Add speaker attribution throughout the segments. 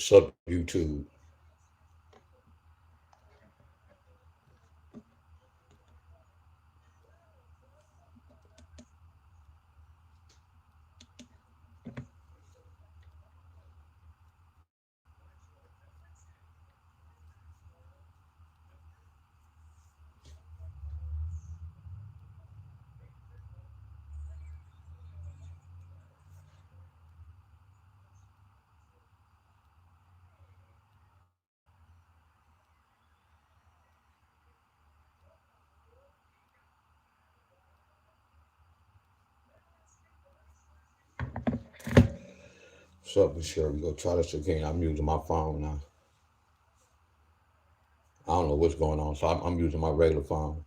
Speaker 1: Sub YouTube. Sub and sure. We go try this again. I'm using my phone now. I don't know what's going on, so I'm using my regular phone.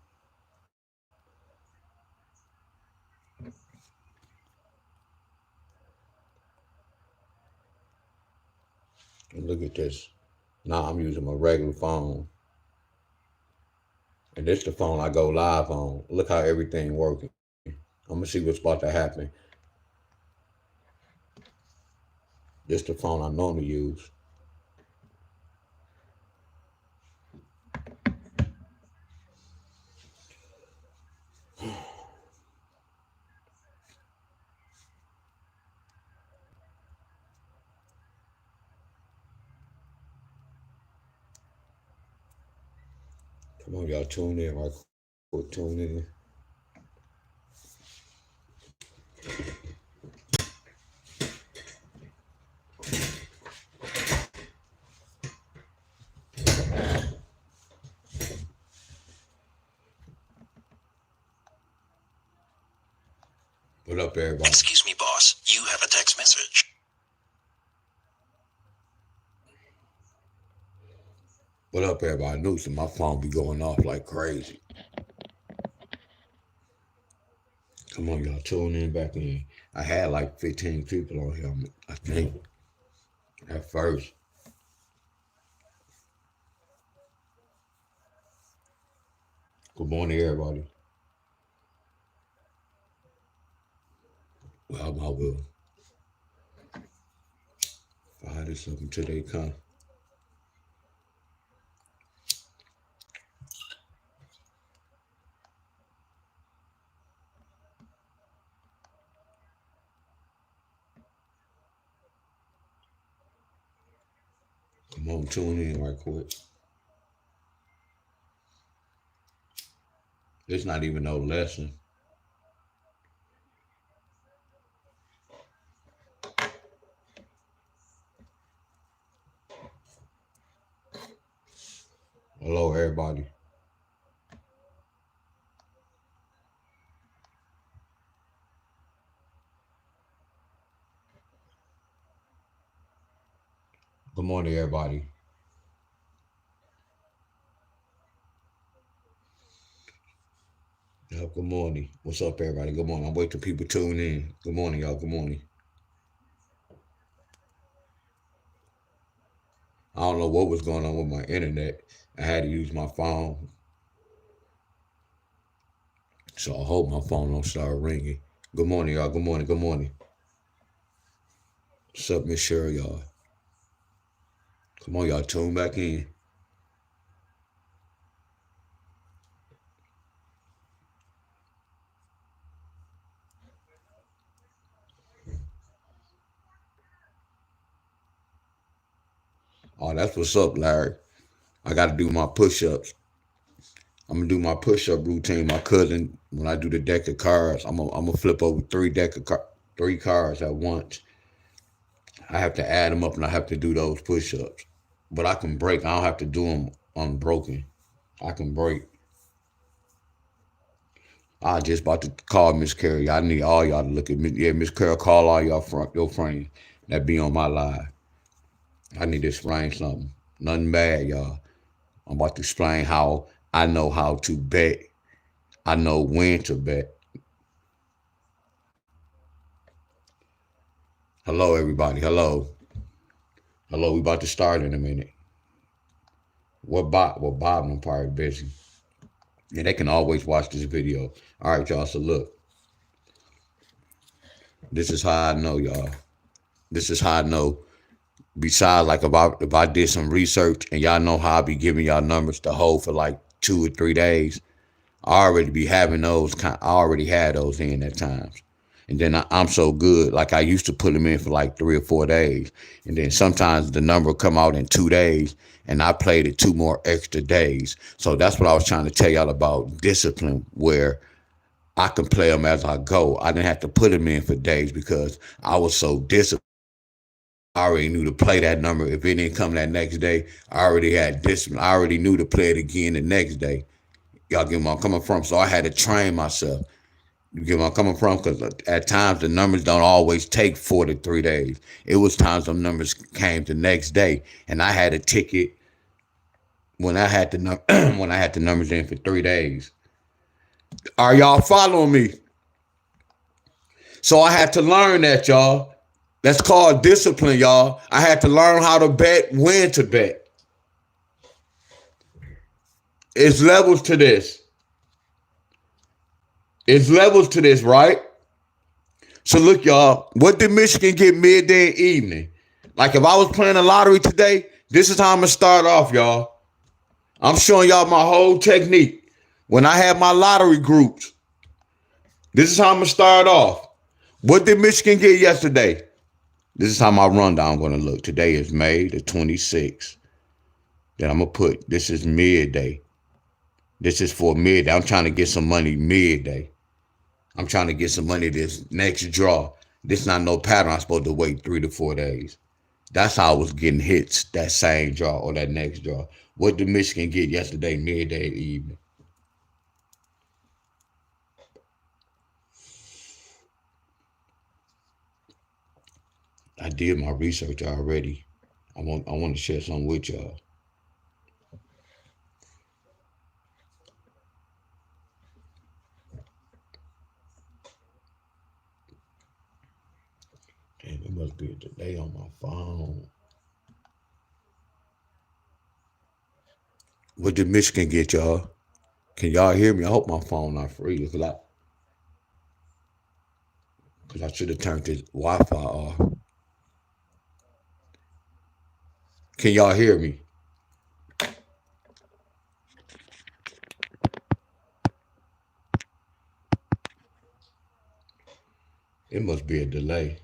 Speaker 1: And look at this. Now I'm using my regular phone. And this the phone I go live on. Look how everything working. I'm gonna see what's about to happen. This the phone I normally use. Come on, y'all tune in right quick. Tune in. What up, everybody?
Speaker 2: Excuse me, boss. You have a text message.
Speaker 1: What up, everybody? Notice my phone be going off like crazy. Come on, y'all tune in back in. I had like 15 people on here, I think, at first. Good morning, everybody. Well, I will fire this up until they come. Come on, tune in right quick. It's not even no lesson. Hello, everybody. Good morning, everybody. Good morning. What's up, everybody? Good morning. I'm waiting till people tune in. Good morning, y'all. Good morning. I don't know what was going on with my internet. I had to use my phone. So I hope my phone don't start ringing. Good morning, y'all. Good morning. Good morning. What's up, Miss Cheryl, y'all? Come on, y'all. Tune back in. Oh, that's what's up, Larry. I got to do my push-ups. I'm gonna do my push-up routine. My cousin, when I do the deck of cards, I'm gonna flip over three cards at once. I have to add them up, and I have to do those push-ups. But I can break. I don't have to do them unbroken. I can break. I just about to call Miss Carrie. I need all y'all to look at me. Yeah, Miss Carrie, call all your friends that be on my live. I need to explain something. Nothing bad, y'all. I'm about to explain how I know how to bet. I know when to bet. Hello, everybody. Hello. Hello. We about to start in a minute. What Bob? Well, Bob and probably busy. Yeah, they can always watch this video. All right, y'all. So look, this is how I know, y'all. This is how I know Besides, like if I did some research and y'all know how I be giving y'all numbers to hold for like 2 or 3 days, I already be having those. I already had those in at times. And then I'm so good. Like I used to put them in for like 3 or 4 days. And then sometimes the number will come out in 2 days and I played it 2 more extra days. So that's what I was trying to tell y'all about discipline, where I can play them as I go. I didn't have to put them in for days because I was so disciplined. I already knew to play that number. If it didn't come that next day, I already had discipline. I already knew to play it again the next day. Y'all get where I'm coming from. So I had to train myself. You get where I'm coming from? Because at times the numbers don't always take 4 to 3 days. It was times them numbers came the next day, and I had a ticket when I had the when I had the numbers in for 3 days. Are y'all following me? So I had to learn that, y'all. That's called discipline, y'all. I had to learn how to bet, when to bet. It's levels to this. It's levels to this, right? So look, y'all, what did Michigan get midday and evening? Like if I was playing the lottery today, this is how I'm gonna start off, y'all. I'm showing y'all my whole technique. When I have my lottery groups, this is how I'm gonna start off. What did Michigan get yesterday? This is how my rundown gonna look. Today is May the 26th. Then I'm gonna put this is midday. This is for midday. I'm trying to get some money midday. I'm trying to get some money this next draw. This not no pattern. I'm supposed to wait 3 to 4 days. That's how I was getting hits that same draw or that next draw. What did Michigan get yesterday, midday, evening? I did my research already. I want to share something with y'all. Damn, it must be a delay on my phone. What did Michigan get, y'all? Can y'all hear me? I hope my phone not free because I should have turned this Wi-Fi off. Can y'all hear me? It must be a delay.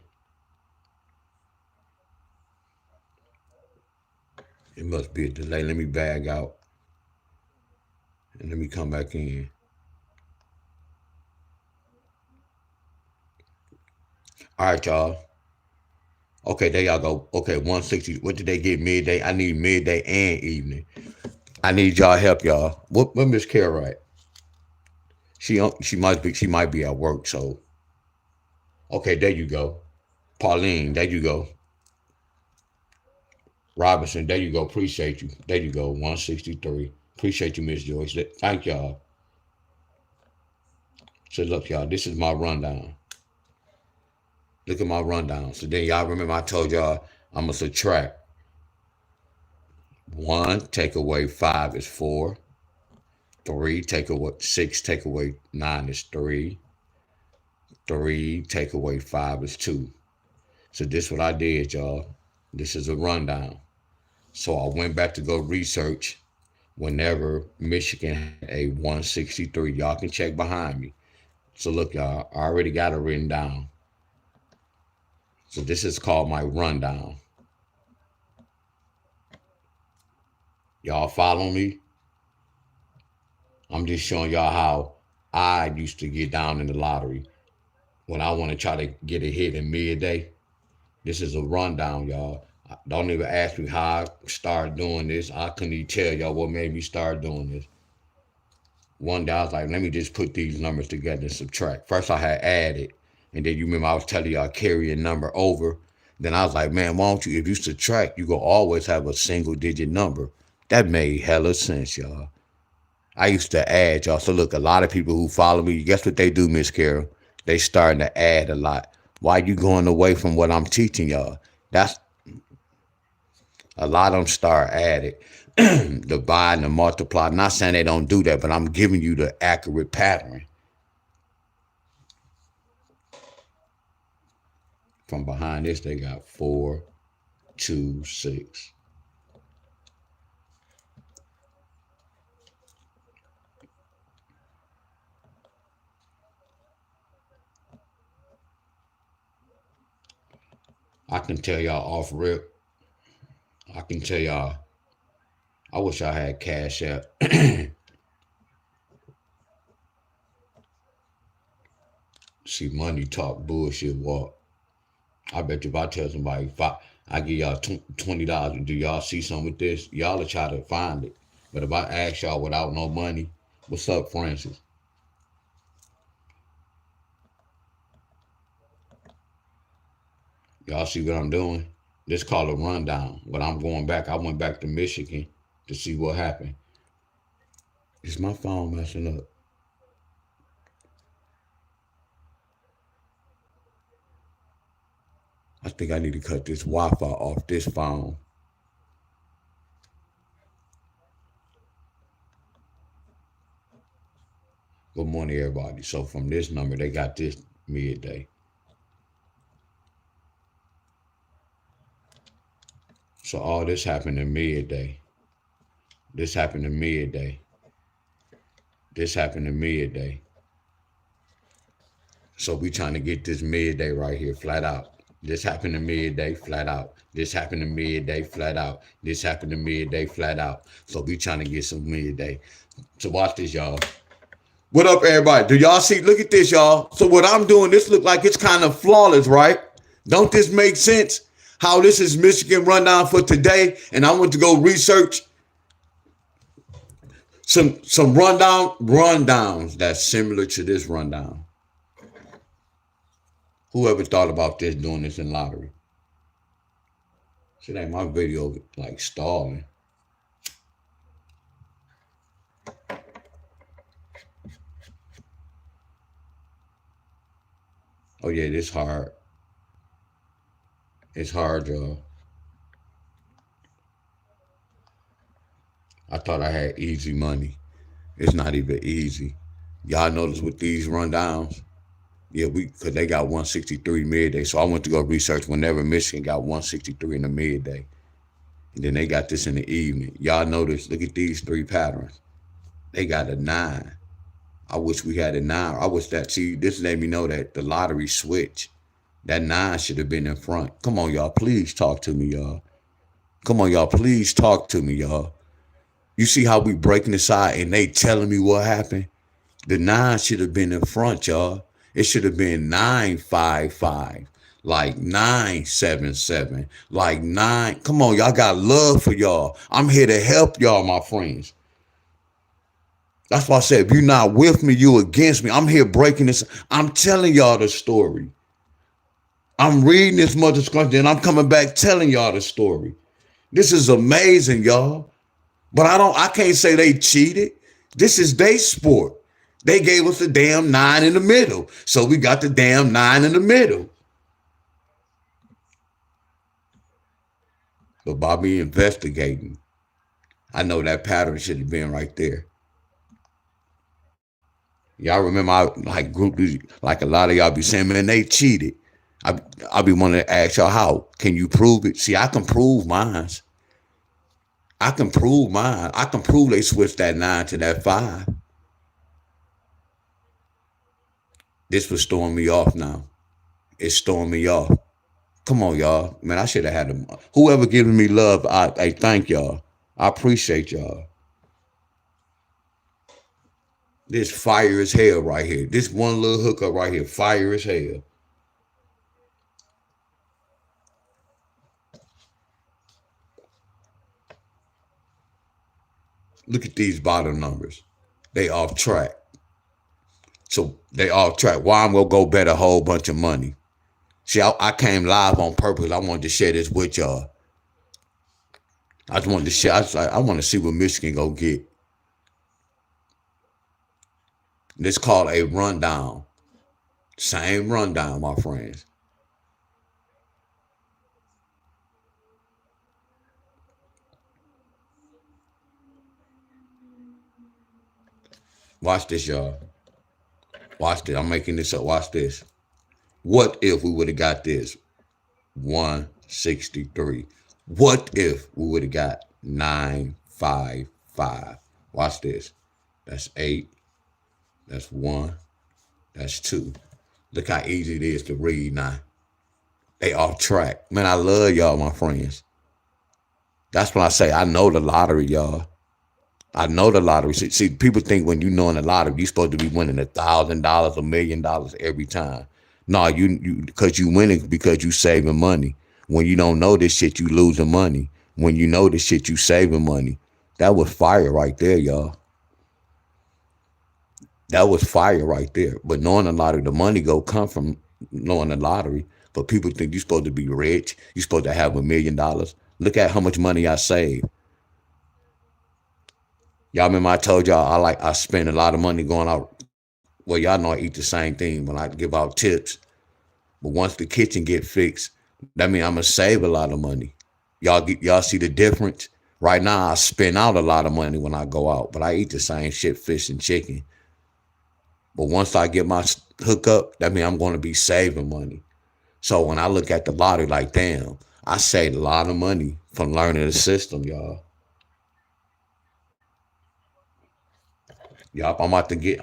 Speaker 1: It must be a delay. Let me bag out and let me come back in. All right, y'all. Okay, there y'all go. Okay, 160. What did they get midday? I need midday and evening. I need y'all help, y'all. What Miss Carol at? She might be at work. So okay, there you go. Pauline, there you go. Robinson, there you go. Appreciate you. There you go. 163. Appreciate you, Miss Joyce. Thank y'all. So look, y'all. This is my rundown. Look at my rundown. So then y'all remember I told y'all I'm gonna subtract. One take away five is four. Three take away six take away nine is three. Three take away five is two. So this what I did, y'all. This is a rundown. So I went back to go research whenever Michigan had a 163. Y'all can check behind me. So look, y'all, I already got it written down. So this is called my rundown. Y'all follow me? I'm just showing y'all how I used to get down in the lottery when I want to try to get a hit in midday. This is a rundown, y'all. Don't even ask me how I started doing this. I couldn't even tell y'all what made me start doing this. One day I was like, let me just put these numbers together and subtract. First I had added, and then you remember I was telling y'all carry a number over. Then I was like, man, why don't you, if you subtract, you gonna always have a single digit number. That made hella sense, y'all. I used to add, y'all. So look, a lot of people who follow me, guess what they do, Miss Carol? They starting to add a lot. Why you going away from what I'm teaching y'all? That's a lot of them start adding, divide and multiply. I'm not saying they don't do that, but I'm giving you the accurate pattern. From behind this, they got 4, 1.26. I can tell y'all off rip. I can tell y'all. I wish I had Cash App. See, money talk, bullshit walk. I bet you if I tell somebody, if I give y'all $20, do y'all see something with this? Y'all will try to find it. But if I ask y'all without no money, what's up, Francis? Y'all see what I'm doing? This called a rundown. When I'm going back, I went back to Michigan to see what happened. Is my phone messing up? I think I need to cut this Wi-Fi off this phone. Good morning, everybody. So from this number, they got this midday. So all this happened in midday. This happened in midday. This happened in midday. So we trying to get this midday right here, flat out. This happened in midday, flat out. This happened in midday, flat out. This happened in midday, flat out. So we trying to get some midday. So watch this, y'all. What up, everybody? Do y'all see? Look at this, y'all. So what I'm doing, this look like it's kind of flawless, right? Don't this make sense? How this is Michigan rundown for today, and I went to go research some rundowns that's similar to this rundown. Whoever thought about this doing this in lottery? Shit ain't my video like stalling. Oh yeah, this hard. It's hard, y'all. I thought I had easy money. It's not even easy. Y'all notice with these rundowns? Yeah, because they got 163 midday. So I went to go research whenever Michigan got 163 in the midday. And then they got this in the evening. Y'all notice, look at these three patterns. They got a 9. I wish we had a 9. I wish that, see, this let me know that the lottery switch. That 9 should have been in front. Come on, y'all. Please talk to me, y'all. Come on, y'all. Please talk to me, y'all. You see how we breaking this out and they telling me what happened? The 9 should have been in front, y'all. It should have been 955, like 977, like 9. Come on, y'all got love for y'all. I'm here to help y'all, my friends. That's why I said, if you're not with me, you against me. I'm here breaking this. I'm telling y'all the story. I'm reading this mother scrunch, and I'm coming back telling y'all the story. This is amazing, y'all. But I can't say they cheated. This is their sport. They gave us the damn 9 in the middle. So we got the damn 9 in the middle. But by me investigating, I know that pattern should have been right there. Y'all remember like like a lot of y'all be saying, man, they cheated. I be wanting to ask y'all, how can you prove it? See, I can prove mine. I can prove mine. I can prove they switched that 9 to that 5. This was throwing me off now. It's throwing me off. Come on, y'all. Man, I should have had them. Whoever giving me love, I thank y'all. I appreciate y'all. This fire as hell right here. This one little hookup right here, fire as hell. Look at these bottom numbers. They off track. So they off track. Why I'm gonna go bet a whole bunch of money? See, I came live on purpose. I wanted to share this with y'all. I just wanted to share. I want to see what Michigan go get. This called a rundown. Same rundown, my friends. Watch this, y'all. Watch this. I'm making this up. Watch this. What if we would have got this? 163. What if we would have got 955? Watch this. That's 8. That's 1. That's 2. Look how easy it is to read now. They off track. Man, I love y'all, my friends. That's when I say I know the lottery, y'all. I know the lottery. See, people think when you know in the lottery, you're supposed to be winning $1,000, $1,000,000 every time. No, you because you winning because you saving money. When you don't know this shit, you losing money. When you know this shit, you saving money. That was fire right there, y'all. That was fire right there. But knowing the lottery, the money go come from knowing the lottery. But people think you're supposed to be rich. You're supposed to have $1,000,000. Look at how much money I saved. Y'all remember I told y'all I spend a lot of money going out. Well, y'all know I eat the same thing when I give out tips. But once the kitchen get fixed, that means I'm gonna save a lot of money. Y'all see the difference? Right now I spend out a lot of money when I go out, but I eat the same shit, fish and chicken. But once I get my hook up, that means I'm gonna be saving money. So when I look at the lottery, like damn, I saved a lot of money from learning the system, y'all. Yup, I'm about to get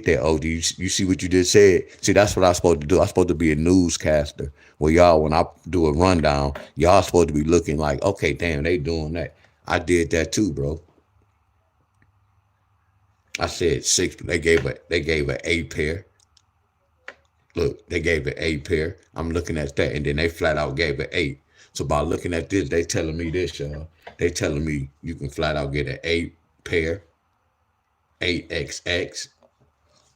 Speaker 1: that. OG, you see what you just said? See, that's what I'm supposed to do. I'm supposed to be a newscaster. Well, y'all, when I do a rundown, y'all supposed to be looking like, okay, damn, they doing that. I did that too, bro. I said six. They gave a eight pair. Look, they gave an eight pair. I'm looking at that, and then they flat out gave an eight. So by looking at this, they telling me this, y'all. They telling me you can flat out get an eight pair, 8XX,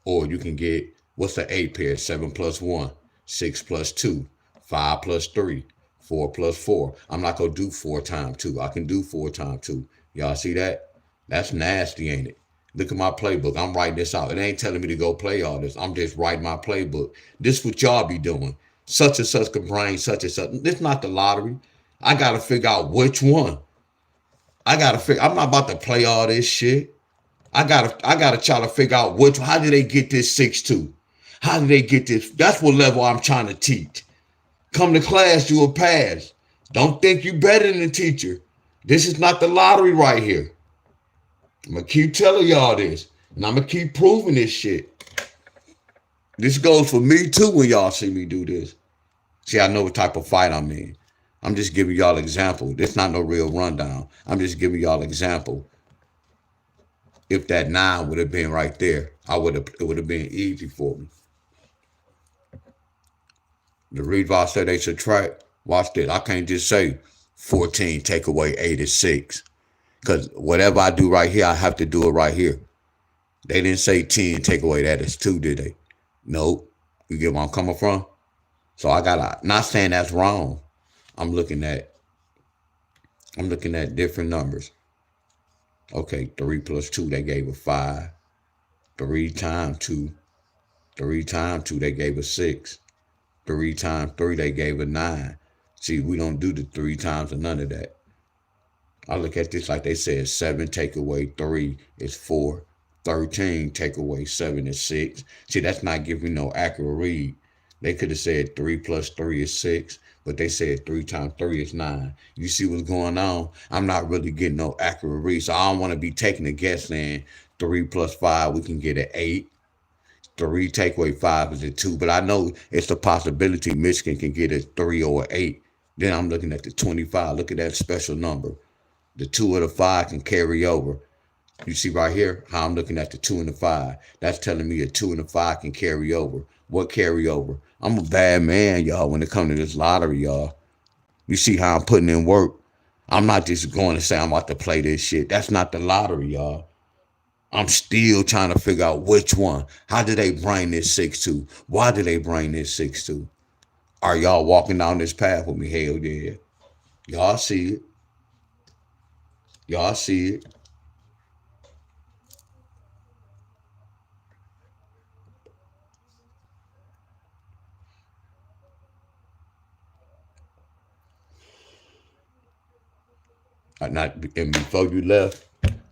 Speaker 1: or you can get what's the eight pair? 7 plus 1, 6 plus 2, 5 plus 3, 4 plus 4. I'm not gonna do 4 times 2. I can do 4 times 2. Y'all see that? That's nasty, ain't it? Look at my playbook. I'm writing this out. It ain't telling me to go play all this. I'm just writing my playbook. This what y'all be doing. Such and such can bring such and such. This not the lottery. I gotta figure out which one. I gotta figure. I'm not about to play all this shit. I gotta try to figure out which how did they get this 6-2? How did they get this? That's what level I'm trying to teach. Come to class, you will pass. Don't think you better than the teacher. This is not the lottery right here. I'm gonna keep telling y'all this. And I'm gonna keep proving this shit. This goes for me too when y'all see me do this. See, I know what type of fight I'm in. I'm just giving y'all example. This not no real rundown. I'm just giving y'all example. If that 9 would have been right there, it would have been easy for me. The reason why I said they subtract, watch this. I can't just say 14 take away 8 is 6. Because whatever I do right here, I have to do it right here. They didn't say 10 take away that is 2, did they? Nope. You get where I'm coming from? So I gotta not saying that's wrong. I'm looking at different numbers. Okay, 3 plus 2, they gave a 5. 3 times 2. 3 times 2, they gave a 6. 3 times 3, they gave a 9. See, we don't do the 3 times or none of that. I look at this like they said 7 take away 3 is 4. 13 take away 7 is 6. See, that's not giving no accurate read. They could have said 3 plus 3 is 6, but they said 3 times 3 is 9. You see what's going on? I'm not really getting no accurate read, so I don't want to be taking a guess saying 3 plus 5, we can get an 8. 3 take away 5 is a 2, but I know it's a possibility Michigan can get a 3 or an 8. Then I'm looking at the 25. Look at that special number. The 2 or the 5 can carry over. You see right here how I'm looking at the 2 and the 5. That's telling me a 2 and a 5 can carry over. What carry over? I'm a bad man, y'all, when it comes to this lottery, y'all. You see how I'm putting in work? I'm not just going to say I'm about to play this shit. That's not the lottery, y'all. I'm still trying to figure out which one. How did they bring this 6-2? Why did they bring this 6-2? Are y'all walking down this path with me? Hell yeah. Y'all see it. Y'all see it. Not and before you left,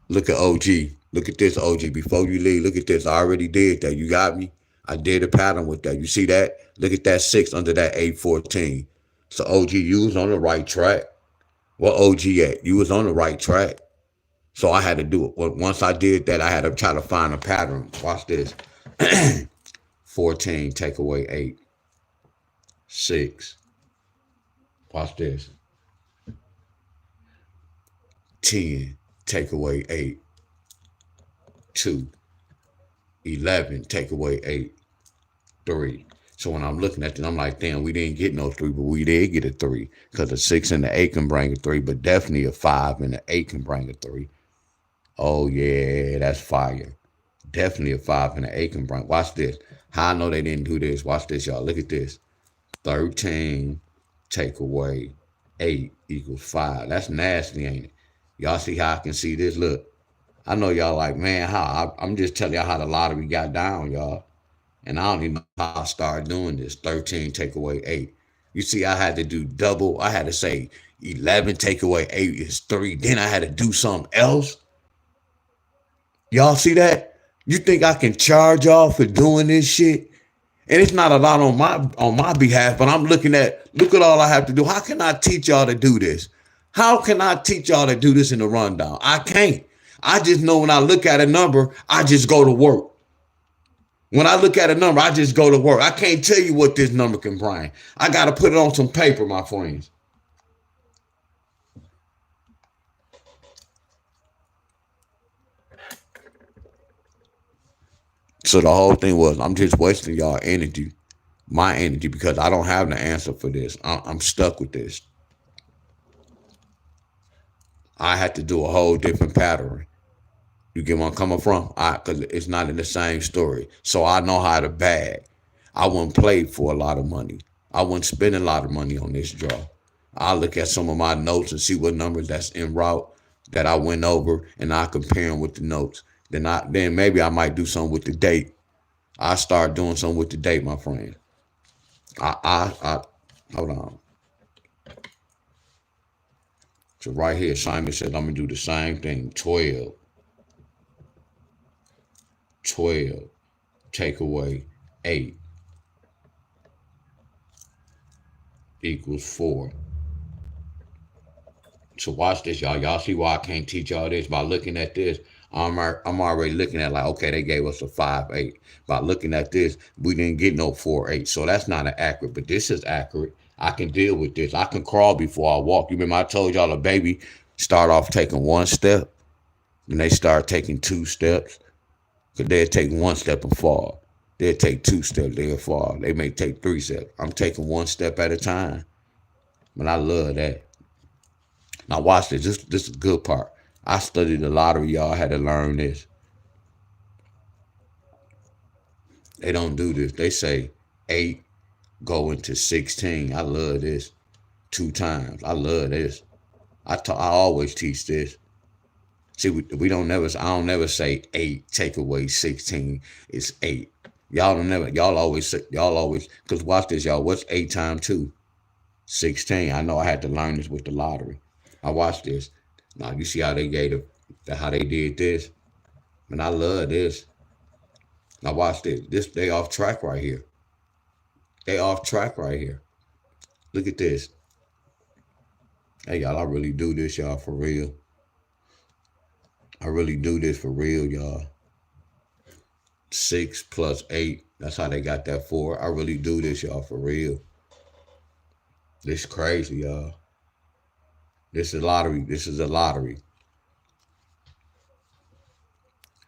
Speaker 1: look at OG. Look at this, OG. Before you leave, look at this. I already did that. You got me? I did a pattern with that. You see that? Look at that 6 under that 814. So OG, you was on the right track. What OG at? You was on the right track. So I had to do it. Once I did that, I had to try to find a pattern. Watch this. 14, take away 8. 6. Watch this. 10, take away 8. 2. 11, take away 8. 3. So when I'm looking at it, I'm like, damn, we didn't get no 3, but we did get a 3. Because a 6 and the 8 can bring a 3, but definitely a 5 and the 8 can bring a 3. Oh, yeah, that's fire. Definitely a 5 and an 8 can bring. Watch this. How I know they didn't do this. Watch this, y'all. Look at this. 13 take away 8 equals 5. That's nasty, ain't it? Y'all see how I can see this? Look. I know y'all like, man, how? I'm just telling y'all how the lottery got down, y'all. And I don't even know how I started doing this. 13 take away 8. You see, I had to do double. I had to say 11 take away 8 is 3. Then I had to do something else. Y'all see that? You think I can charge y'all for doing this shit? And it's not a lot on my behalf, but I'm looking at, look at all I have to do. How can I teach y'all to do this? How can I teach y'all to do this in the rundown? I can't. I just know when I look at a number, I just go to work. When I look at a number, I just go to work. I can't tell you what this number can bring. I got to put it on some paper, my friends. So the whole thing was, I'm just wasting y'all energy, my energy, because I don't have the answer for this. I'm stuck with this. I had to do a whole different pattern. You get where I'm coming from? Because it's not in the same story. So I know how to bag. I wouldn't play for a lot of money. I wouldn't spend a lot of money on this draw. I look at some of my notes and see what numbers that's en route that I went over, and I compare them with the notes. Then maybe I might do something with the date. I start doing something with the date, my friend. I hold on. So right here, Simon says I'm gonna do the same thing. 12 take away 8 equals 4. So watch this, y'all. Y'all see why I can't teach y'all this? By looking at this, I'm already looking at like, okay, they gave us a 5-8. By looking at this, we didn't get no 4-8. So that's not an accurate, but this is accurate. I can deal with this. I can crawl before I walk. You remember I told y'all a baby start off taking 1 step, and they start taking 2 steps. Because they'll take 1 step and fall. They'll take 2 steps, they'll fall. They may take 3 steps. I'm taking 1 step at a time. But I love that. Now watch this. This is the good part. I studied the lottery, y'all. I had to learn this. They don't do this. They say 8 go into 16. I love this. 2 times. I love this. I always teach this. See, we don't never. I don't never say 8 take away 16. It's 8. Y'all don't never. Y'all always say. Y'all always. Cause watch this, y'all. What's 8 times 2? 16. I know I had to learn this with the lottery. I watch this. Now you see how they gave how they did this. And I love this. Now watch this. They off track right here. They off track right here. Look at this. Hey y'all, I really do this, y'all, for real. I really do this for real, y'all. 6 plus 8. That's how they got that 4. I really do this, y'all, for real. This crazy, y'all. This is lottery. This is a lottery.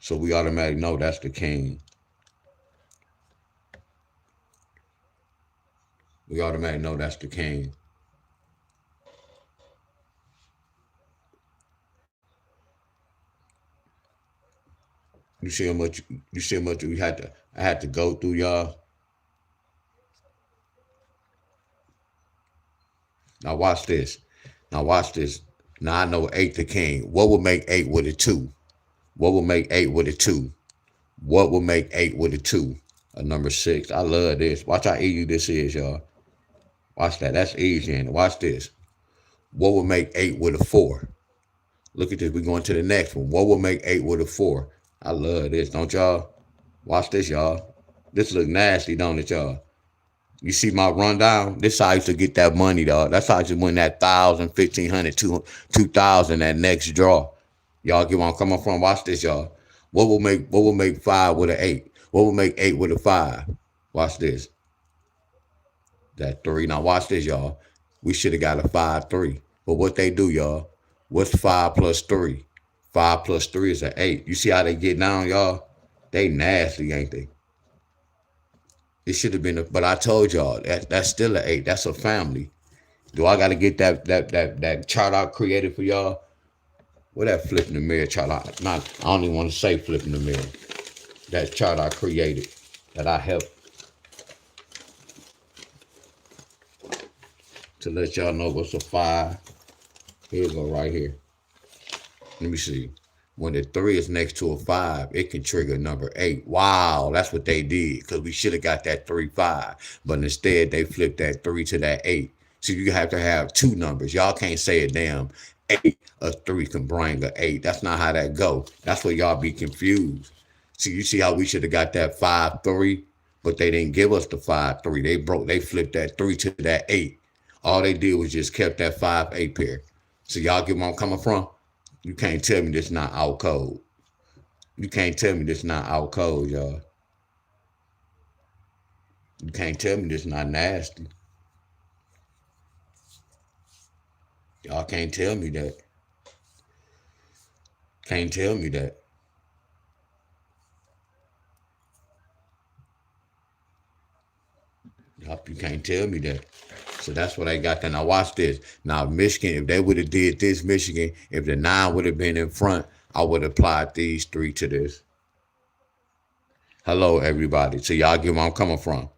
Speaker 1: So we automatically know that's the king. We automatically know that's the king. You see how much I had to go through, y'all. Now watch this. Now watch this. Now I know 8 the king. What would make 8 with a 2? What would make 8 with a 2? What would make 8 with a 2? A number 6. I love this. Watch how easy this is, y'all. Watch that. That's easy. And watch this. What would make 8 with a 4? Look at this. We're going to the next one. What would make 8 with a 4? I love this. Don't y'all? Watch this, y'all. This look nasty, don't it, y'all? You see my rundown? This how I used to get that money, dog. That's how I used to win that 1,000, 1,500, 2,000 that next draw. Y'all get where I'm coming from? Watch this, y'all. What will make five with an eight? What will make eight with a five? Watch this. That three. Now watch this, y'all. We should have got a 5-3. But what they do, y'all? What's 5 plus 3? 5 plus 3 is an 8. You see how they get down, y'all? They nasty, ain't they? It should have been but I told y'all that's still an 8. That's a family. Do I gotta get that chart I created for y'all? What that flipping the mirror chart? I don't even want to say flipping the mirror. That chart I created that I helped to let y'all know what's a 5. Here we go right here. Let me see. When the 3 is next to a 5, it can trigger number 8. Wow, that's what they did. Because we should have got that 3-5. But instead, they flipped that 3 to that 8. So you have to have two numbers. Y'all can't say a damn 8. A 3 can bring a 8. That's not how that go. That's where y'all be confused. See, you see how we should have got that 5-3, but they didn't give us the 5-3. They flipped that 3 to that 8. All they did was just kept that 5-8 pair. So y'all get where I'm coming from? You can't tell me this not out cold. You can't tell me this not out cold, y'all. You can't tell me this not nasty. Y'all can't tell me that. Can't tell me that. Yup, you can't tell me that. So that's what I got there. Now watch this. Now Michigan, if they would have did this, Michigan, if the 9 would have been in front, I would have applied these 3 to this. Hello, everybody. So y'all get where I'm coming from.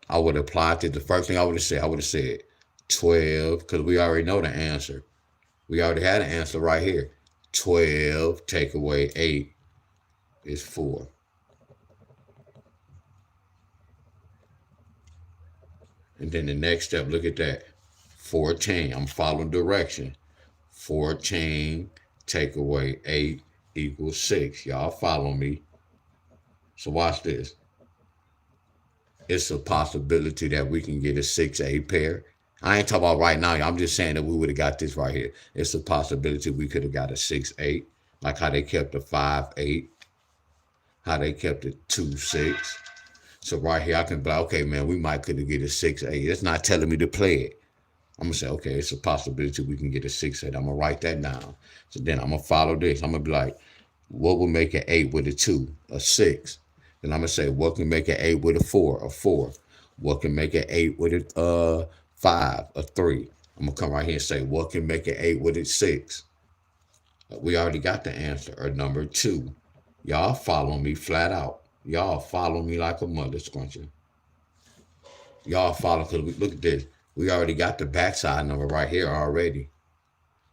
Speaker 1: I would have applied to the first thing I would have said 12, because we already know the answer. We already had an answer right here. 12 take away 8 is 4. And then the next step, look at that. 14. I'm following direction. 14 take away 8 equals 6. Y'all follow me. So watch this. It's a possibility that we can get a 6-8 pair. I ain't talking about right now. I'm just saying that we would have got this right here. It's a possibility we could have got a 6-8, like how they kept the 5-8, how they kept the 2-6. So right here, I can be like, okay, man, we might could have get a 6-8. It's not telling me to play it. I'm gonna say, okay, it's a possibility we can get a 6-8. I'm gonna write that down. So then I'm gonna follow this. I'm gonna be like, what would make an 8 with a 2? A 6. Then I'm gonna say, what can make an 8 with a 4? A 4. What can make an 8 with a 5? A 3. I'm gonna come right here and say, what can make an 8 with a 6? We already got the answer, or number 2. Y'all follow me flat out. Y'all follow me like a mother scruncher. Y'all follow, because look at this. We already got the backside number right here already.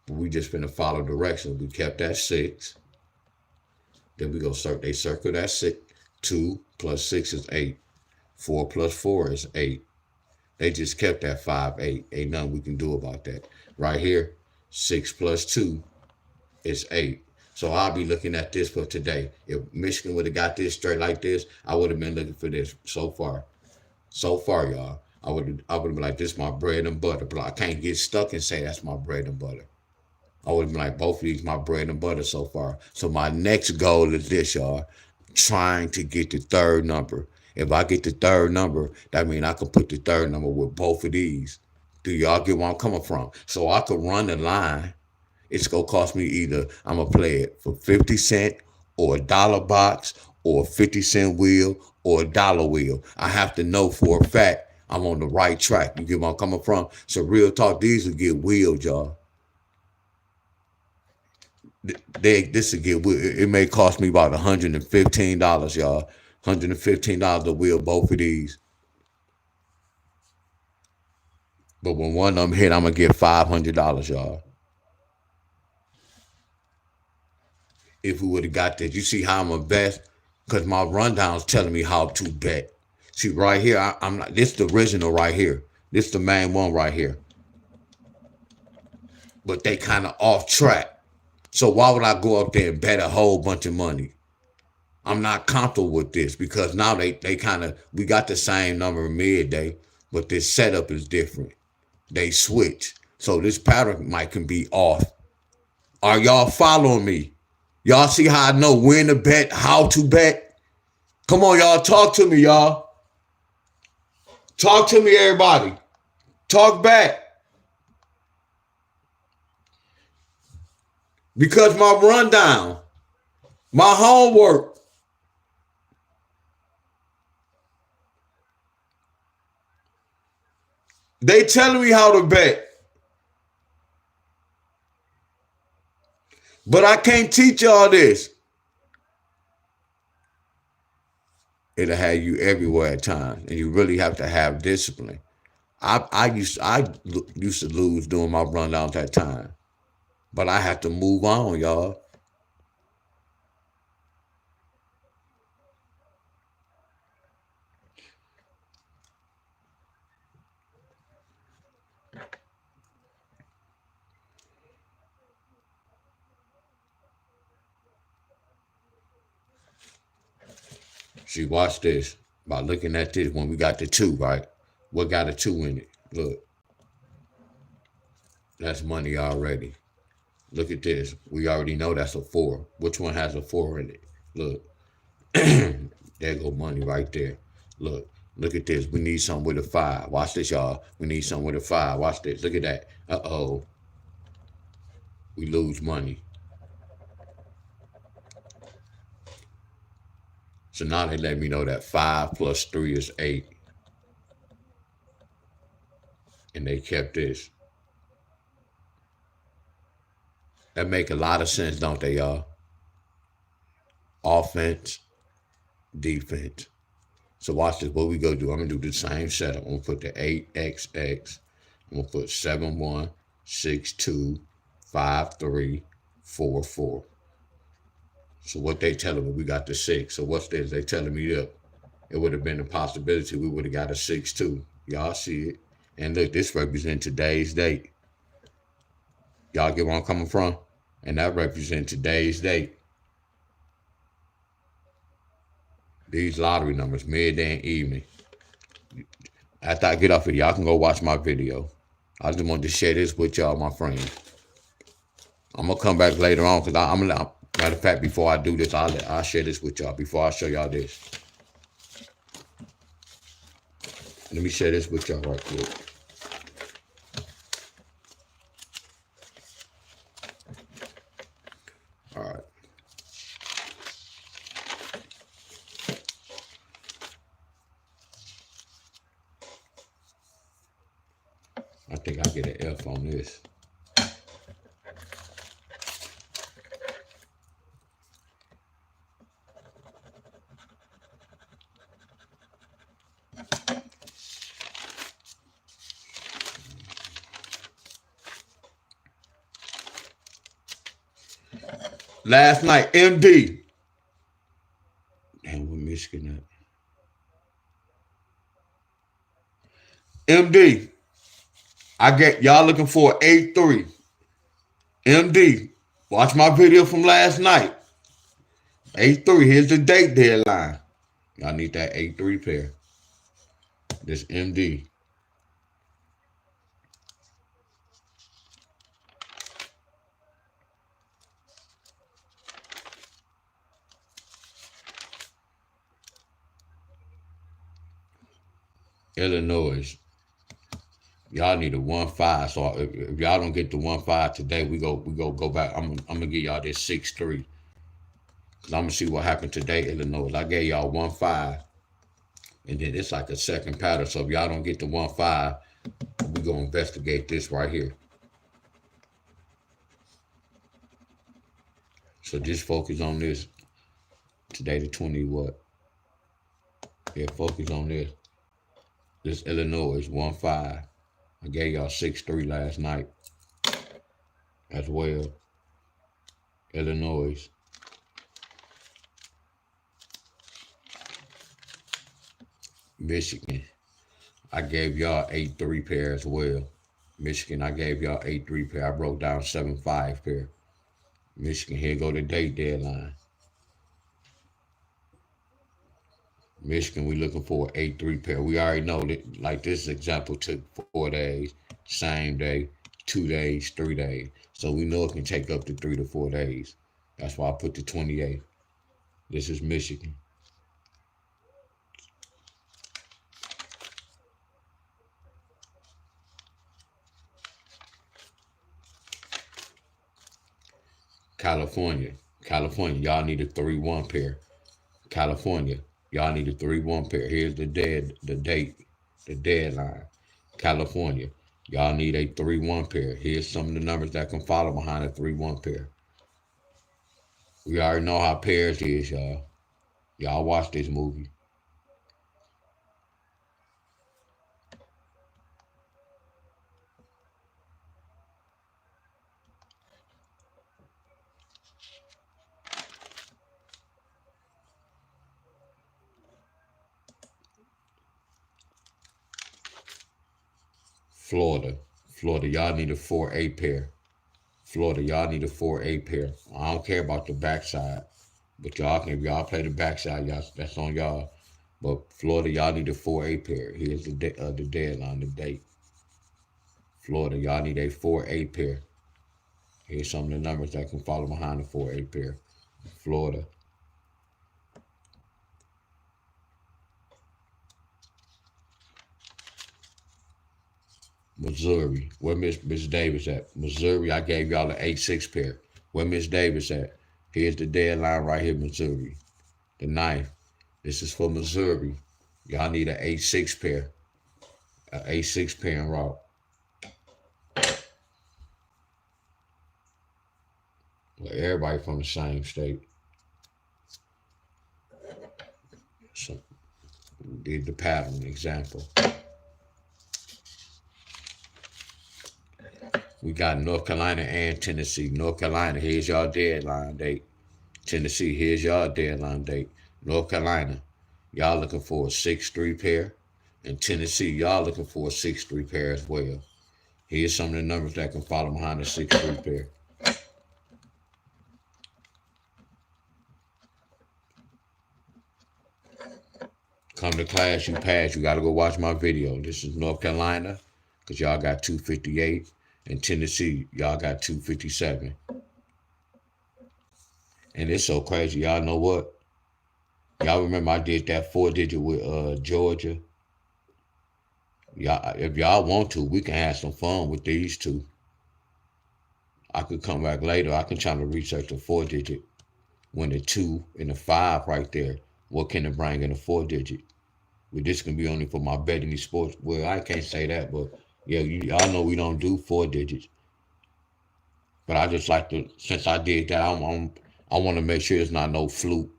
Speaker 1: But we just finna follow directions. We kept that 6. Then we go they circle that 6. 2 plus 6 is 8. 4 plus 4 is 8. They just kept that 5-8. Ain't nothing we can do about that. Right here, 6 plus 2 is 8. So I'll be looking at this for today. If Michigan would have got this straight like this, I would have been looking for this so far. So far, y'all. I would have been like, this is my bread and butter. But I can't get stuck and say that's my bread and butter. I would have been like, both of these my bread and butter so far. So my next goal is this, y'all. Trying to get the third number. If I get the third number, that means I can put the third number with both of these. Do y'all get where I'm coming from? So I could run the line. It's going to cost me either, I'm going to play it for 50 cents or a dollar box or a 50-cent wheel or a dollar wheel. I have to know for a fact I'm on the right track. You get where I'm coming from? So real talk, these will get wheeled, y'all. This will get wheeled. It may cost me about $115, y'all. $115 to wheel both of these. But when one of them hit, I'm going to get $500, y'all. If we would have got this. You see how I'm a bet? Because my rundown's telling me how to bet. See, right here, I'm not, this the original right here. This the main one right here. But they kind of off track. So why would I go up there and bet a whole bunch of money? I'm not comfortable with this because now they kind of, we got the same number of midday, but this setup is different. They switch. So this pattern might can be off. Are y'all following me? Y'all see how I know when to bet, how to bet? Come on, y'all. Talk to me, y'all. Talk to me, everybody. Talk back. Because my rundown, my homework, they telling me how to bet. But I can't teach y'all this. It'll have you everywhere at times, and you really have to have discipline. I used to lose doing my rundowns at time, but I have to move on, y'all. See, watch this. By looking at this, when we got the two, right? What got a two in it? Look, that's money already. Look at this. We already know that's a four. Which one has a four in it? Look, there go money right there. Look at this. We need something with a five. Watch this, y'all. We need something with a five. Watch this. Look at that. Uh-oh. We lose money. So now they let me know that 5 plus 3 is 8. And they kept this. That make a lot of sense, don't they, y'all? Offense, defense. So watch this. What we gonna do? I'm gonna do the same setup. I'm gonna put the 8XX. I'm gonna put 7-1-6-2-5-3-4-4. So what they telling me? We got the 6. So what's this? They telling me that it would have been a possibility we would have got a 6-2. Y'all see it? And look, this represents today's date. Y'all get where I'm coming from? And that represents today's date. These lottery numbers, midday and evening. After I get off here, y'all can go watch my video. I just wanted to share this with y'all, my friends. I'm gonna come back later on because I'm gonna. Matter of fact, before I do this, I'll share this with y'all. Before I show y'all this, let me share this with y'all right quick. All right. I think I get an F on this. Last night, MD. Damn, we're Michigan at. MD. I get y'all looking for 8-3. MD. Watch my video from last night. 8-3. Here's the date deadline. Y'all need that 8-3 pair. This MD. Illinois. Y'all need a 1-5. So if y'all don't get the 1-5 today, we go back. I'm gonna give y'all this 6-3. Cause I'm gonna see what happened today, Illinois. I gave y'all 1-5. And then it's like a second pattern. So if y'all don't get the 1-5, we gonna investigate this right here. So just focus on this. Today the 20 what? Yeah, focus on this. This Illinois 1-5. I gave y'all 6-3 last night as well. Illinois. Michigan. I gave y'all 8-3 pair as well. Michigan, I gave y'all 8-3 pair. I broke down 7-5 pair. Michigan, here go the date deadline. Michigan, we looking for an 8-3 pair. We already know that, like this example took 4 days, same day, 2 days, 3 days. So we know it can take up to 3 to 4 days. That's why I put the 28. This is Michigan. California. California, y'all need a 3-1 pair. California, y'all need a 3-1 pair. Here's the date, the deadline. California, y'all need a 3-1 pair. Here's some of the numbers that can follow behind a 3-1 pair. We already know how pairs is, y'all. Y'all watch this movie. Florida, Florida, y'all need a 4-8 pair. Florida, y'all need a 4-8 pair. I don't care about the backside, but y'all can, if y'all play the backside, y'all, that's on y'all. But Florida, y'all need a 4-8 pair. Here's the deadline, the date. Florida, y'all need a 4-8 pair. Here's some of the numbers that can follow behind the 4-8 pair. Florida. Missouri. Where Miss Davis at? Missouri, I gave y'all an 8-6 pair. Where Miss Davis at? Here's the deadline right here, Missouri. The 9th. This is for Missouri. Y'all need an 8-6 pair. An 8-6 pair en route. Well, everybody from the same state. So we did the pattern example. We got North Carolina and Tennessee. North Carolina, here's y'all deadline date. Tennessee, here's y'all deadline date. North Carolina, y'all looking for a 6-3 pair. And Tennessee, y'all looking for a 6-3 pair as well. Here's some of the numbers that can follow behind the 6-3 pair. Come to class, you pass. You got to go watch my video. This is North Carolina, because y'all got 258. And Tennessee, y'all got 257. And it's so crazy. Y'all know what? Y'all remember I did that 4-digit with Georgia? Y'all, if y'all want to, we can have some fun with these two. I could come back later. I can try to research the 4-digit. When the 2 and the 5 right there, what can it bring in a 4-digit? But this can be only for my betting sports. Well, I can't say that, but yeah, y'all know we don't do 4 digits. But I just like to, since I did that, I want to make sure it's not no fluke.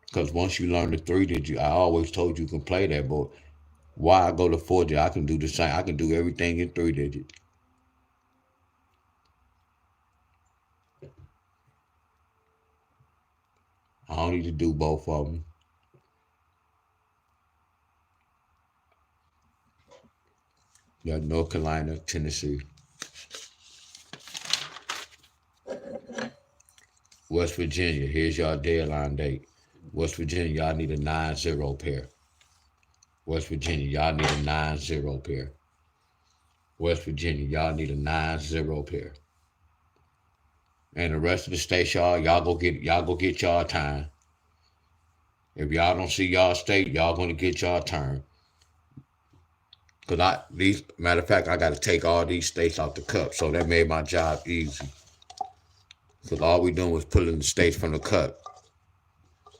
Speaker 1: Because once you learn the 3-digit, I always told you can play that, but why I go to 4-digit? I can do the same. I can do everything in 3-digit. I don't need to do both of them. Yeah, North Carolina, Tennessee. West Virginia, here's y'all deadline date. West Virginia, y'all need a 9-0 pair. West Virginia, y'all need a 9-0 pair. West Virginia, y'all need a 9-0 pair. And the rest of the states, y'all go get y'all time. If y'all don't see y'all state, y'all gonna get y'all turn. Cause matter of fact, I gotta take all these states out the cup, so that made my job easy. Cause all we doing was pulling the states from the cup.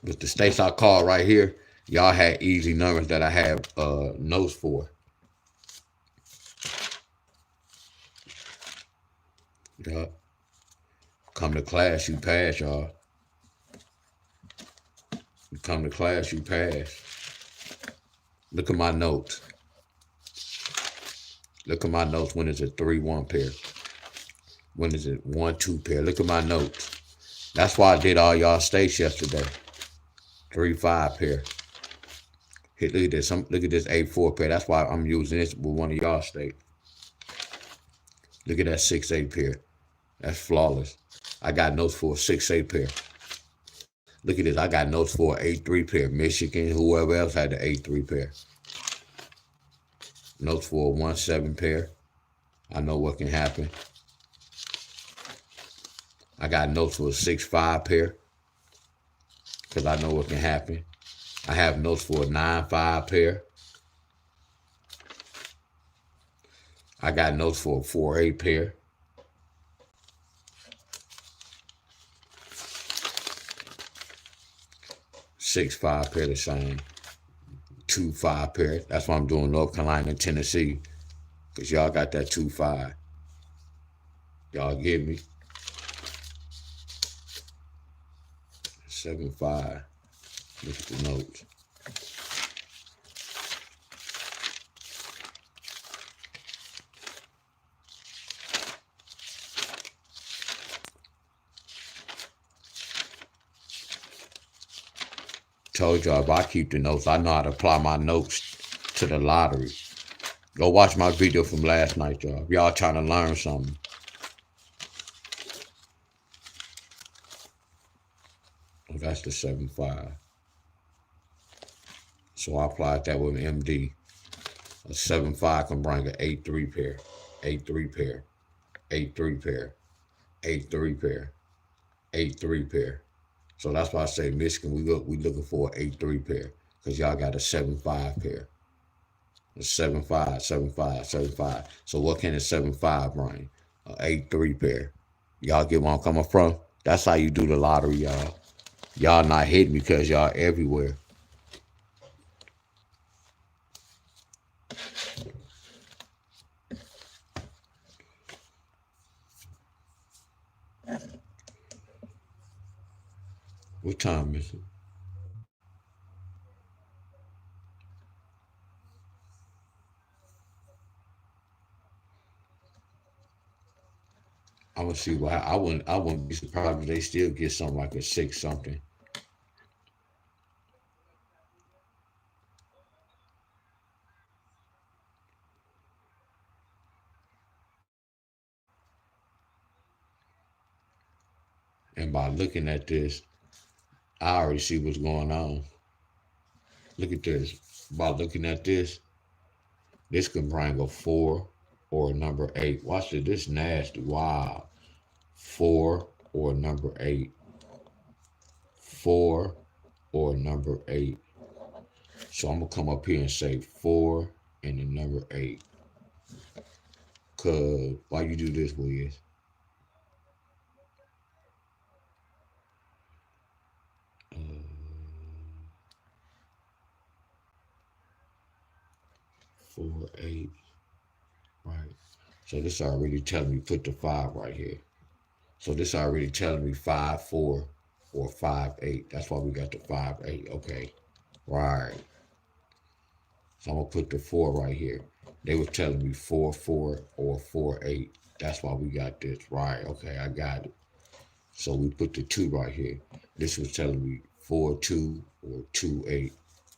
Speaker 1: But the states I called right here, y'all had easy numbers that I have notes for. Yeah. Come to class, you pass, y'all. You come to class, you pass. Look at my notes. Look at my notes when it's a 3-1 pair. When is it 1-2 pair? Look at my notes. That's why I did all y'all states yesterday. 3-5 pair. Here, look at this. Look at this 8-4 pair. That's why I'm using this with one of y'all states. Look at that 6-8 pair. That's flawless. I got notes for a 6-8 pair. Look at this. I got notes for an 8-3 pair. Michigan, whoever else had the 8-3 pair. Notes for a 1-7 pair. I know what can happen. I got notes for a 6-5 pair because I know what can happen. I have notes for a 9-5 pair. I got notes for a 4-8 pair. Six-five pair the same. 2-5 pair. That's why I'm doing North Carolina and Tennessee. Because y'all got that 2-5. Y'all get me? 7-5. Look at the notes. Told y'all if I keep the notes, I know how to apply my notes to the lottery. Go watch my video from last night, y'all. If y'all trying to learn something. Oh, that's the 7-5. So I applied that with MD. A 7-5 can bring an 8-3 pair. 8-3 pair. 8-3 pair. 8-3 pair. 8-3 pair. So that's why I say Michigan, we looking for an 8-3 pair. Because y'all got a 7-5 pair. A 7-5, 7-5, 7-5. So what can a 7-5 bring? An 8-3 pair. Y'all get where I'm coming from? That's how you do the lottery, y'all. Y'all not hitting because y'all everywhere. What time is it? I'm gonna see why I wouldn't be surprised if they still get something like a 6 something. And by looking at this, I already see what's going on. Look at this. By looking at this can bring a 4 or a number 8. Watch this. This nasty. Wow. 4 or number 8. 4 or number 8. So I'm gonna come up here and say 4 and the number 8. Cause why you do this, Wiz? 4-8. Right. So this already telling me put the 5 right here. So this already telling me 5-4 or 5-8. That's why we got the 5-8. Okay. Right. So I'm gonna put the 4 right here. They were telling me 4-4 or 4-8. That's why we got this. Right. Okay, I got it. So we put the 2 right here. This was telling me 4-2 or 2-8.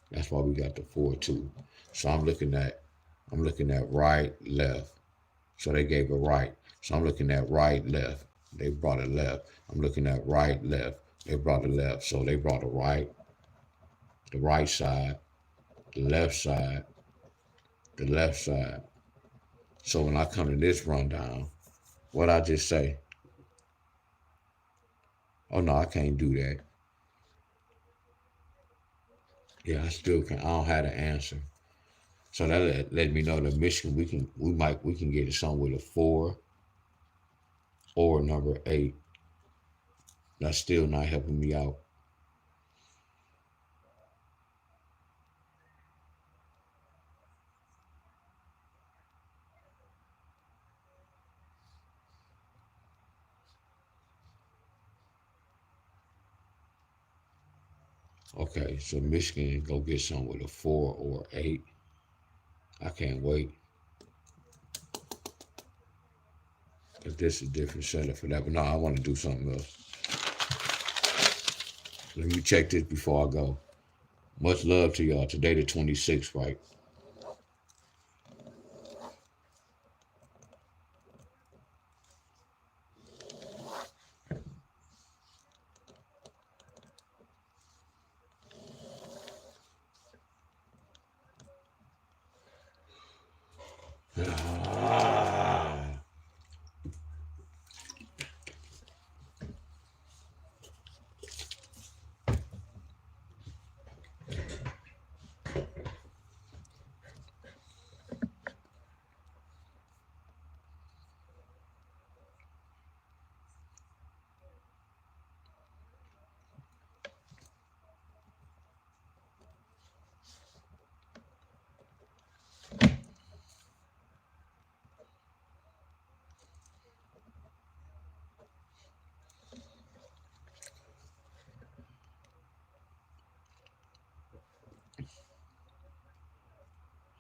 Speaker 1: That's why we got the 4-2. So I'm looking at right, left. So they gave a right. So I'm looking at right, left. They brought a left. I'm looking at right, left. They brought a left. So they brought the right side, the left side, the left side. So when I come to this rundown, what I just say? Oh no, I can't do that. Yeah, I still can. I don't have the answer. So that let me know that Michigan we can get it somewhere with a 4 or number 8. That's still not helping me out. Okay, so Michigan go get some with a 4 or 8. I can't wait. But this is a different setup for that. But no, I want to do something else. Let me check this before I go. Much love to y'all. Today the 26th, right? Ah,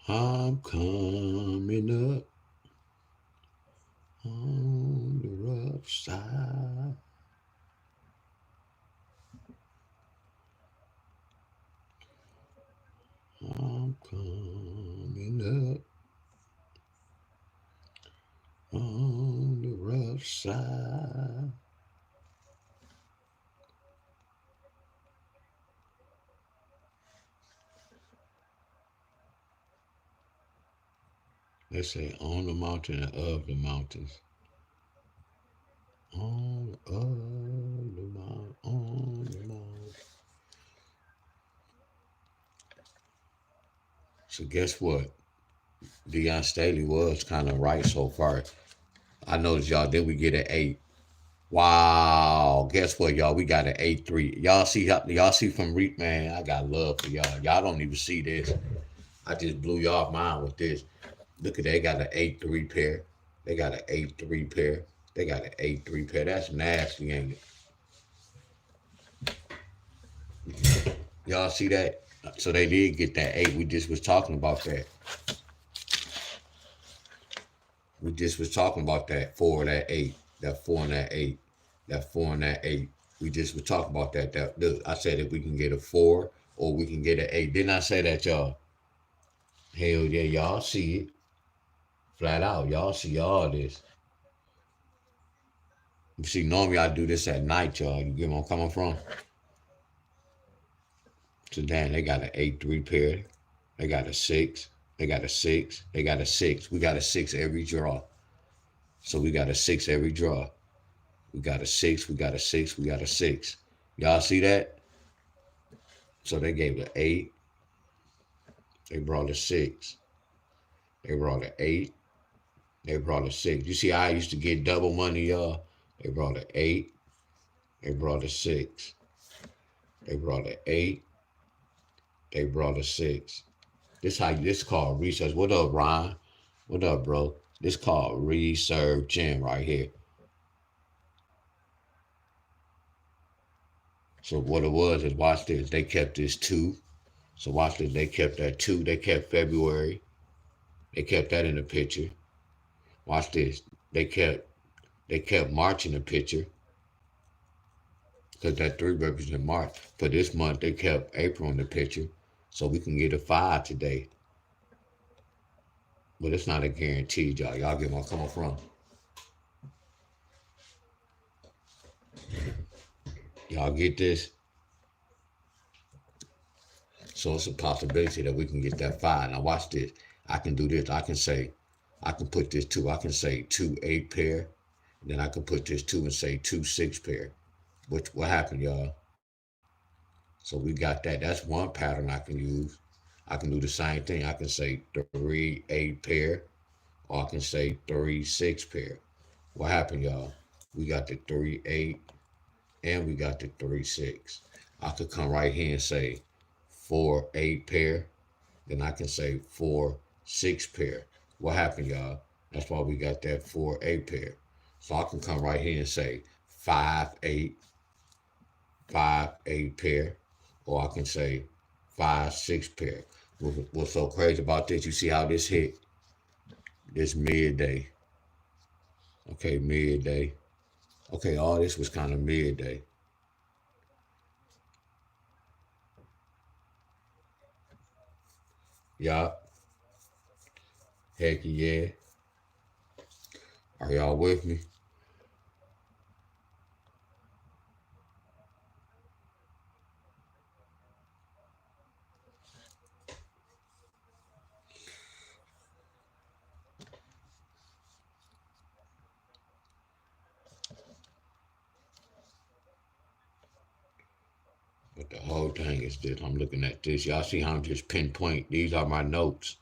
Speaker 1: I'm coming up on the rough side. I'm coming up on the rough side. They say on the mountain and of the mountains. On of the mountain, on the mountain. So guess what? Deon Staley was kind of right so far. I noticed y'all. Then we get an 8. Wow. Guess what, y'all? We got an 8-3. Y'all see from Reap, man. I got love for y'all. Y'all don't even see this. I just blew y'all mind with this. Look at they got an 8-3 pair. They got an 8-3 pair. They got an 8-3 pair. That's nasty, ain't it? Y'all see that? So they did get that 8. We just was talking about that. We just was talking about that 4 and that 8. That 4 and that 8. That 4 and that 8. We just was talking about that. I said if we can get a 4 or we can get an 8. Didn't I say that, y'all? Hell yeah, y'all see it. Flat out. Y'all see all this. You see, normally I do this at night, y'all. You get where I'm coming from? So damn, they got an 8-3 pair. They got a 6. They got a 6. They got a 6. We got a 6 every draw. So we got a 6 every draw. We got a 6. We got a 6. We got a 6. Y'all see that? So they gave an 8. They brought a 6. They brought an 8. They brought a 6. You see how I used to get double money, y'all? They brought an 8. They brought a 6. They brought an 8. They brought a 6. This called research. What up, Ryan? What up, bro? This called reserve gym right here. So what it was is watch this. They kept this 2. So watch this. They kept that 2. They kept February. They kept that in the picture. Watch this. They kept they kept March in the picture because that 3 represents March. For this month, they kept April in the picture, so we can get a 5 today. But it's not a guarantee, y'all. Y'all get where I'm coming from. Y'all get this? So it's a possibility that we can get that 5. Now watch this. I can do this. I can put this 2. I can say 2-8 pair. Then I can put this 2 and say 2-6 pair. What happened, y'all? So we got that. That's one pattern I can use. I can do the same thing. I can say 3-8 pair, or I can say 3-6 pair. What happened, y'all? We got the 3-8 and we got the 3-6. I could come right here and say 4-8 pair. Then I can say 4-6 pair. What happened, y'all? That's why we got that 4-8 pair. So I can come right here and say 5-8, 5-8 pair, or I can say 5-6 pair. What's so crazy about this? You see how this hit? This midday. Okay, midday. Okay, all this was kind of midday. Yup. Heck yeah. Are y'all with me? But the whole thing is this. I'm looking at this. Y'all see how I'm just pinpoint? These are my notes.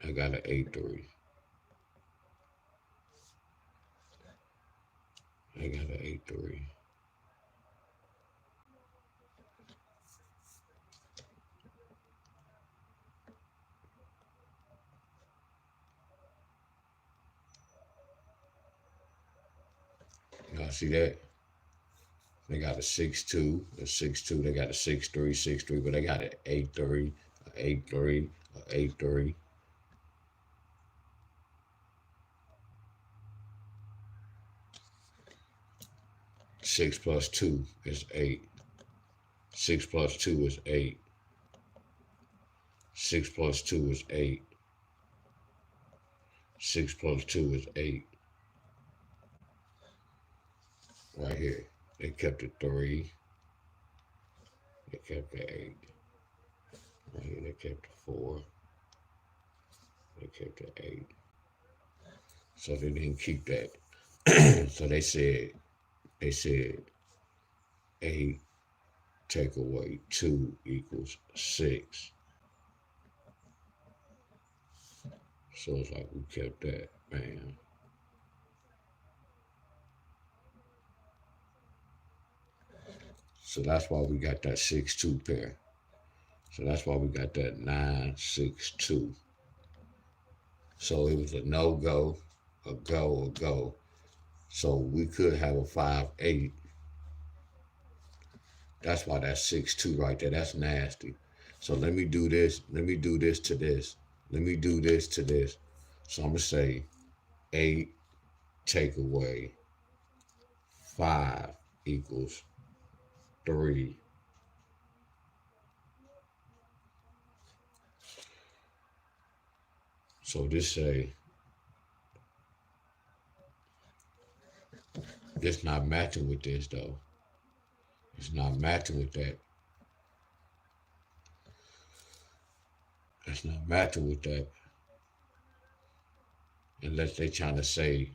Speaker 1: I got an 8-3. I got an 8-3. Y'all see that? They got a 6-2, a 6-2. They got a 6-3, 6-3, but they got an 8-3, a 8-3, a 8-3. 6 plus 2 is 8. 6 plus 2 is 8. 6 plus 2 is 8. 6 plus 2 is 8. Right here. They kept the 3. They kept the 8. Right here, they kept the 4. They kept the 8. So they didn't keep that. So they said 8 take away 2 equals 6. So it's like we kept that. Bam. So that's why we got that 6-2 pair. So that's why we got that 9-6-2. So it was a no go, a go, a go. So we could have a 5-8. That's why that's 6-2 right there. That's nasty. So let me do this. Let me do this to this. Let me do this to this. So I'm gonna say 8 take away 5 equals 3. So this say it's not matching with this though. It's not matching with that. It's not matching with that. Unless they trying to say,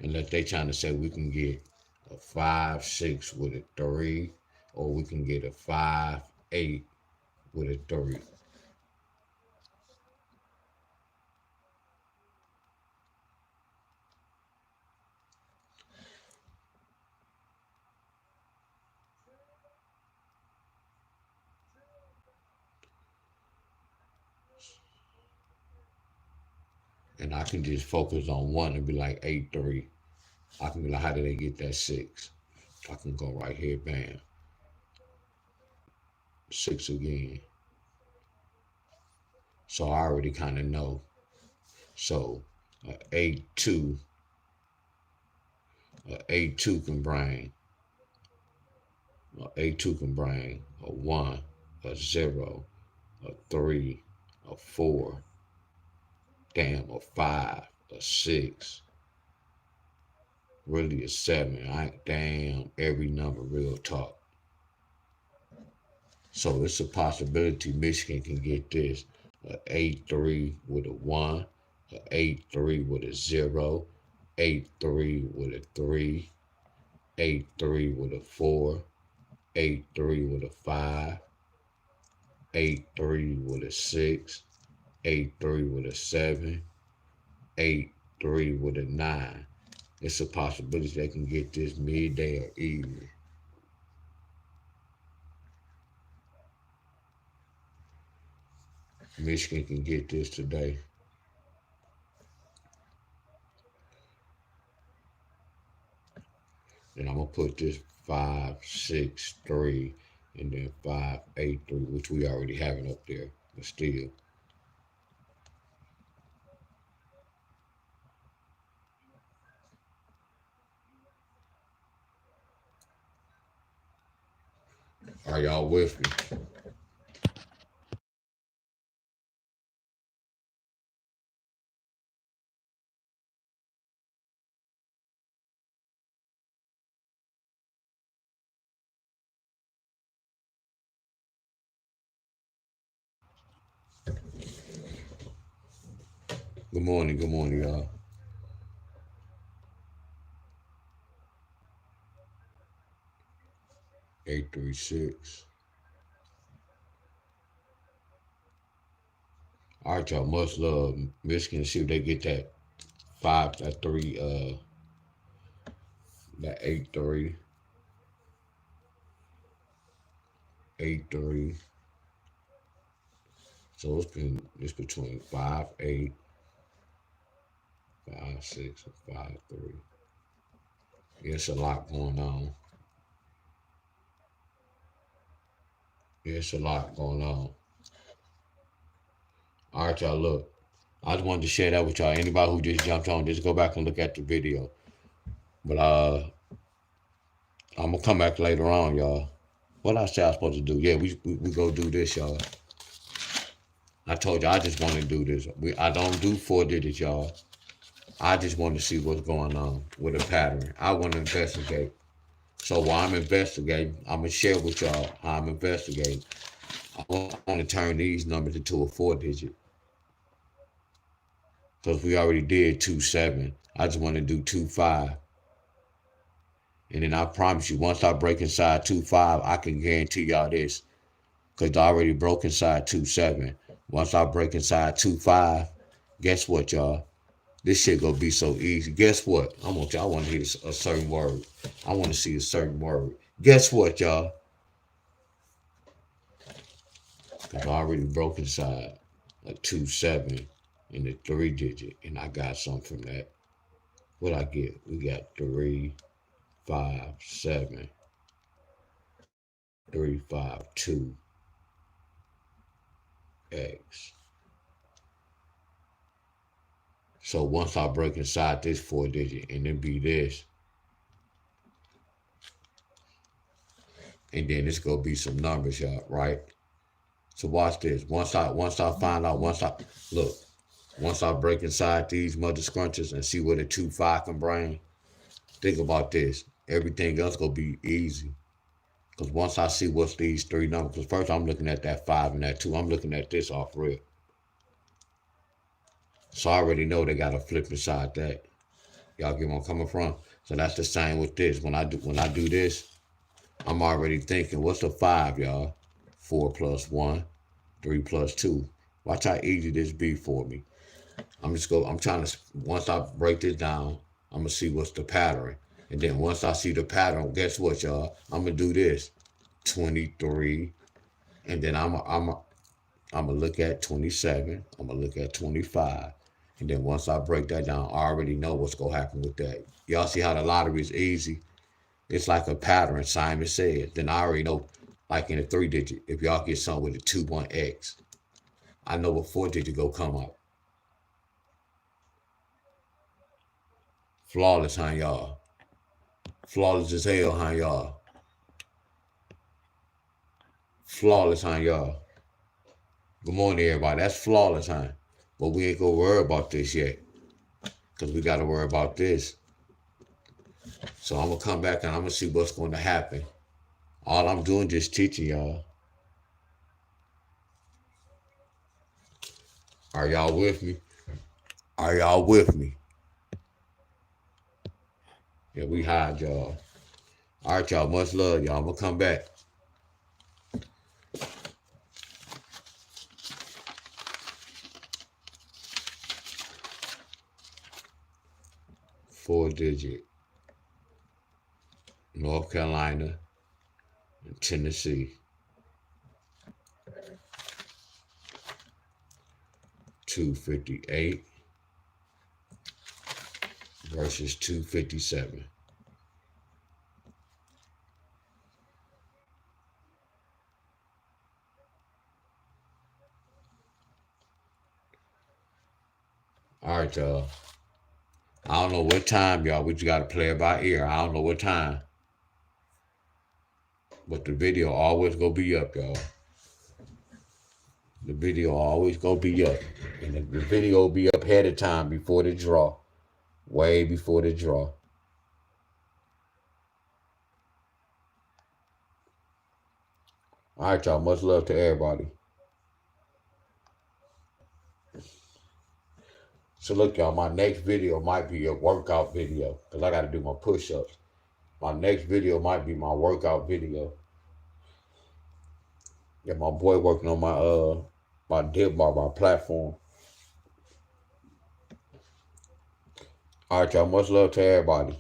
Speaker 1: unless they trying to say we can get a 5-6 with a 3, or we can get a 5-8 with a 3. And I can just focus on one and be like 8-3. I can be like, how did they get that 6? I can go right here, bam, 6 again. So I already kind of know. So 8-2, 8-2 can bring, 8-2 can bring a 1, a 0, a 3, a 4, damn, a 5, a 6, really a 7. Damn, every number real talk. So it's a possibility Michigan can get this. A 8-3 with a 1, a 8-3 with a 0, 8-3 with a 3, 8-3 with a 4, 8-3 with a 5, 8-3 with a 6, 8-3 with a 7, 8-3 with a 9. It's a possibility they can get this midday or evening. Michigan can get this today. And I'm gonna put this 5-6-3 and then 5-8-3, which we already have it up there, but still. Are y'all with me? Good morning, y'all. 836. All right, y'all. Much love. Michigan, see if they get that five, that three, that 8-3, 8-3. So it's between 5-8, 5-6, and 5-3. It's a lot going on. It's a lot going on. All right, y'all. Look, I just wanted to share that with y'all. Anybody who just jumped on, just go back and look at the video. But I'm gonna come back later on, y'all. What I say I was supposed to do? Yeah, we go do this, y'all. I told you I just want to do this. I don't do 4 digits, y'all. I just want to see what's going on with a pattern. I want to investigate. So while I'm investigating, I'm gonna share with y'all how I'm investigating. I want to turn these numbers into a 4 digit because we already did 2-7. I just want to do 2-5. And then I promise you, once I break inside 2-5, I can guarantee y'all this. Because I already broke inside 2-7. Once I break inside 2-5, guess what, y'all? This shit gonna be so easy. Guess what? I want to hear a certain word. I want to see a certain word. Guess what, y'all? Because I already broke inside a 2-7 in the 3 digit. And I got something from that. What I get? We got 3, 5, 7, 3, 5, 2, X. So once I break inside this 4 digit and then be this, and then it's gonna be some numbers, y'all, right? So watch this. Once I find out, once I break inside these mother scrunches and see what a 2-5 can bring, think about this. Everything else gonna be easy. Cause once I see what's these 3 numbers, cause first I'm looking at that 5 and that 2. I'm looking at this off rip. So I already know they got a flip inside that. Y'all get where I'm coming from? So that's the same with this. When I do this, I'm already thinking, what's a 5, y'all? 4 plus 1, 3 plus 2. Watch how easy this be for me. I'm trying to, once I break this down, I'm gonna see what's the pattern. And then once I see the pattern, guess what, y'all? I'm gonna do this. 23. And then I'm gonna look at 27. I'm gonna look at 25. And then once I break that down, I already know what's gonna happen with that. Y'all see how the lottery is easy? It's like a pattern, Simon said. Then I already know, like in a 3 digit, if y'all get something with a 2-1X, I know what 4 digit go come out. Flawless, huh, y'all? Flawless as hell, huh, y'all? Flawless, huh, y'all? Good morning, everybody. That's flawless, huh? But we ain't gonna worry about this yet. Because we gotta worry about this. So I'm gonna come back and I'm gonna see what's gonna happen. All I'm doing is just teaching y'all. Are y'all with me? Are y'all with me? Yeah, we hide y'all. All right, y'all. Much love, y'all. I'm gonna come back. 4 digit. North Carolina and Tennessee. 258 versus 257. All right, y'all. I don't know what time, y'all. We just got to play it by ear. I don't know what time. But the video always gonna be up, y'all. The video always gonna be up. And the video will be up ahead of time before the draw. Way before the draw. All right, y'all. Much love to everybody. So look, y'all, my next video might be a workout video because I got to do my push-ups. My next video might be my workout video. Yeah, my boy working on my dip bar, my platform. All right, y'all. Much love to everybody.